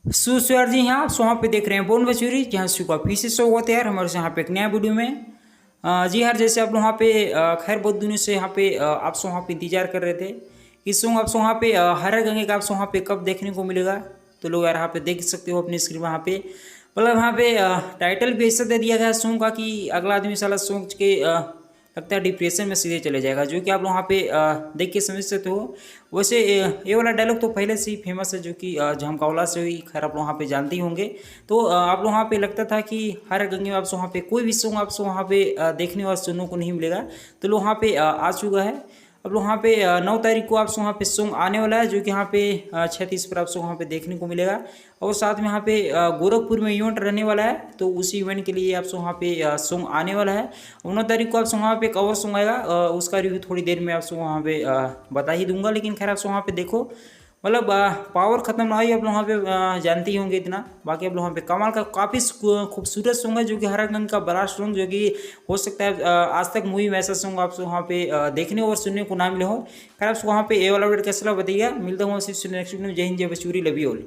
सुस्वागत जी यहाँ आप वहाँ पे देख रहे हैं बोन बचूरी जहाँ सुबह फिर से शो होते हैं हमारे से यहाँ पे एक नया वीडियो में। जी यार जैसे आप लोग वहाँ पे खैर बहुत दिनों से यहाँ पे आप वहाँ पे इंतजार कर रहे थे कि सॉन्ग आप वहाँ पे हर गंगे का आप वहाँ पे कब देखने को मिलेगा। तो लोग यार यहाँ पे देख सकते हो अपनी स्क्रीन वहाँ पे मतलब वहाँ पे टाइटल भी ऐसा दे दिया गया है सॉन्ग का कि अगला आदमी साला सॉन्ग के लगता है डिप्रेशन में सीधे चले जाएगा, जो कि आप लोग वहाँ पे देख के समझ सकते हो। वैसे ये वाला डायलॉग तो पहले से ही फेमस है, जो कि झमकावला से ही खैर आप लोग वहाँ पे जानते ही होंगे। तो आप लोग वहाँ पे लगता था कि हर गंगे में आपसे वहाँ पे कोई भी सॉन्ग आपसे वहाँ पे देखने और सुनने को नहीं मिलेगा। तो लोग वहाँ पे आ चुका है। अब लोग वहाँ पे 9 तारीख को आपसे वहाँ पे सॉन्ग आने वाला है, जो कि यहाँ पे 36 पर आपसे वहाँ पे देखने को मिलेगा। और साथ में यहाँ पे गोरखपुर में इवेंट रहने वाला है, तो उसी इवेंट के लिए आपसे वहाँ पे सॉन्ग आने वाला है। 9 तारीख को आपसे वहाँ पे कवर सॉन्ग आएगा, उसका रिव्यू थोड़ी देर में आपसे वहाँ पे बता ही दूंगा। लेकिन खैर आपसे वहाँ पे देखो मतलब पावर खत्म ना हुई, आप लोग वहाँ पे जानते ही होंगे इतना। बाकी आप लोग वहाँ पे कमाल का काफ़ी खूबसूरत सॉन्ग है, जो कि हर गंग का बड़ा सॉन्ग, जो कि हो सकता है आज तक मूवी में ऐसा सॉन्ग आपसे वहाँ पे देखने और सुनने को ना मिले हो। खैर आपको वहाँ पे ए वाला अपडेट कैसा लगा बताइएगा। मिलता हूँ सिर्फ नेक्स्ट वीडियो में। जय हिंद, जय बचूरी, लव यू ऑल।